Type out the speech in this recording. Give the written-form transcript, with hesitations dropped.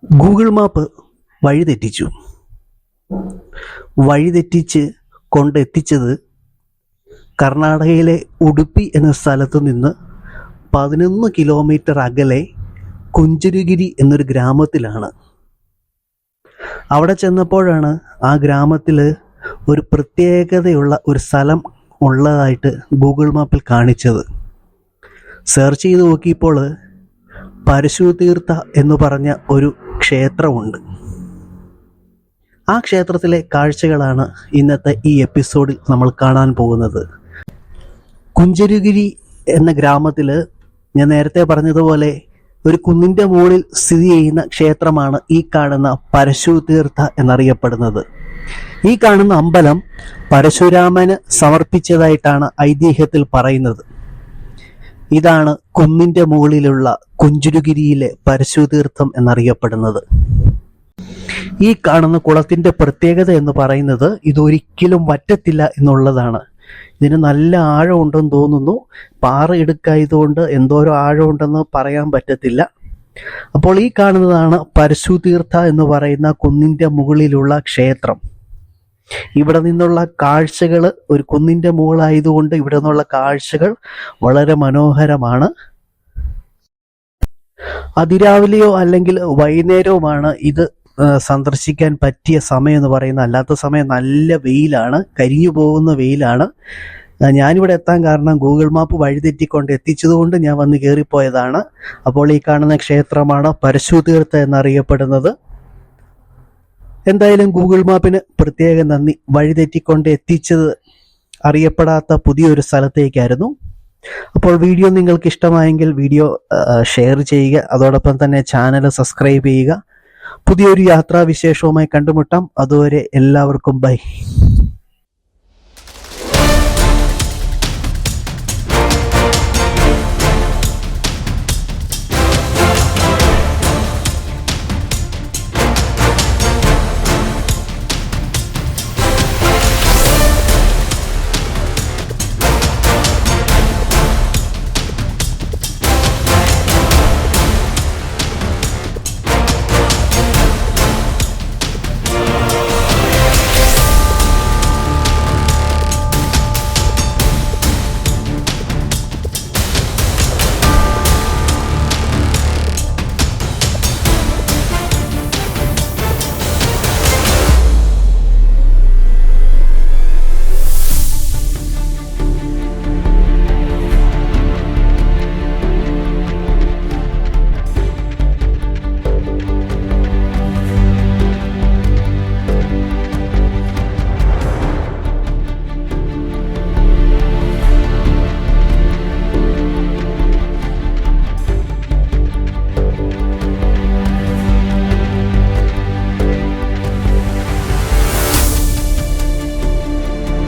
Google map വഴിതെറ്റിച്ചു. വഴിതെറ്റിച്ച് കൊണ്ടെത്തിച്ചത് കർണാടകയിലെ ഉടുപ്പി എന്ന സ്ഥലത്ത് നിന്ന് 11 കിലോമീറ്റർ അകലെ കുഞ്ചുരുഗിരി എന്നൊരു ഗ്രാമത്തിലാണ്. അവിടെ ചെന്നപ്പോഴാണ് ആ ഗ്രാമത്തിൽ ഒരു പ്രത്യേകതയുള്ള ഒരു സ്ഥലം ഉള്ളതായിട്ട് ഗൂഗിൾ മാപ്പിൽ കാണിച്ചത്. സെർച്ച് ചെയ്ത് നോക്കിയപ്പോൾ പരശുതീർത്ഥ എന്ന് പറഞ്ഞ ഒരു ക്ഷേത്രമുണ്ട്. ആ ക്ഷേത്രത്തിലെ കാഴ്ചകളാണ് ഇന്നത്തെ ഈ എപ്പിസോഡിൽ നമ്മൾ കാണാൻ പോകുന്നത്. കുഞ്ചുരുഗിരി എന്ന ഗ്രാമത്തിൽ ഞാൻ നേരത്തെ പറഞ്ഞതുപോലെ ഒരു കുന്നിൻ്റെ മുകളിൽ സ്ഥിതി ചെയ്യുന്ന ക്ഷേത്രമാണ് ഈ കാണുന്ന പരശുതീർത്ഥ എന്നറിയപ്പെടുന്നത്. ഈ കാണുന്ന അമ്പലം പരശുരാമന് സമർപ്പിച്ചതായിട്ടാണ് ഐതിഹ്യത്തിൽ പറയുന്നത്. ഇതാണ് കുന്നിൻ്റെ മുകളിലുള്ള കുഞ്ചുരുഗിരിയിലെ പരശുതീർത്ഥം എന്നറിയപ്പെടുന്നത്. ഈ കാണുന്ന കുളത്തിൻ്റെ പ്രത്യേകത എന്ന് പറയുന്നത് ഇതൊരിക്കലും വറ്റത്തില്ല എന്നുള്ളതാണ്. ഇതിന് നല്ല ആഴമുണ്ടെന്ന് തോന്നുന്നു. പാറ ഇടുക്കായതുകൊണ്ട് എന്തോരം ആഴമുണ്ടെന്ന് പറയാൻ പറ്റത്തില്ല. അപ്പോൾ ഈ കാണുന്നതാണ് പരശുതീർത്ഥ എന്ന് പറയുന്ന കുന്നിൻ്റെ മുകളിലുള്ള ക്ഷേത്രം. ഇവിടെ നിന്നുള്ള കാഴ്ചകൾ, ഒരു കുന്നിൻ്റെ മുകളായതുകൊണ്ട് ഇവിടെ നിന്നുള്ള കാഴ്ചകൾ വളരെ മനോഹരമാണ്. അതിരാവിലെയോ അല്ലെങ്കിൽ വൈകുന്നേരവുമാണ് ഇത് സന്ദർശിക്കാൻ പറ്റിയ സമയം എന്ന് പറയുന്നത്. അല്ലാത്ത സമയം നല്ല വെയിലാണ്, കരിഞ്ഞു പോകുന്ന വെയിലാണ്. ഞാനിവിടെ എത്താൻ കാരണം ഗൂഗിൾ മാപ്പ് വഴിതെറ്റിക്കൊണ്ട് എത്തിച്ചതുകൊണ്ട് ഞാൻ വന്ന് കയറിപ്പോയതാണ്. അപ്പോൾ ഈ കാണുന്ന ക്ഷേത്രമാണ് പരശുതീർത്ഥ എന്നറിയപ്പെടുന്നത്. എന്തായാലും ഗൂഗിൾ മാപ്പിന് പ്രത്യേക നന്ദി. വഴിതെറ്റിക്കൊണ്ട് എത്തിച്ചത് അറിയപ്പെടാത്ത പുതിയൊരു സ്ഥലത്തേക്കായിരുന്നു. അപ്പോൾ വീഡിയോ നിങ്ങൾക്ക് ഇഷ്ടമായെങ്കിൽ വീഡിയോ ഷെയർ ചെയ്യുക. അതോടൊപ്പം തന്നെ ചാനൽ സബ്സ്ക്രൈബ് ചെയ്യുക. പുതിയൊരു യാത്രാവിശേഷവുമായി കണ്ടുമുട്ടാം. അതുവരെ എല്ലാവർക്കും ബൈ.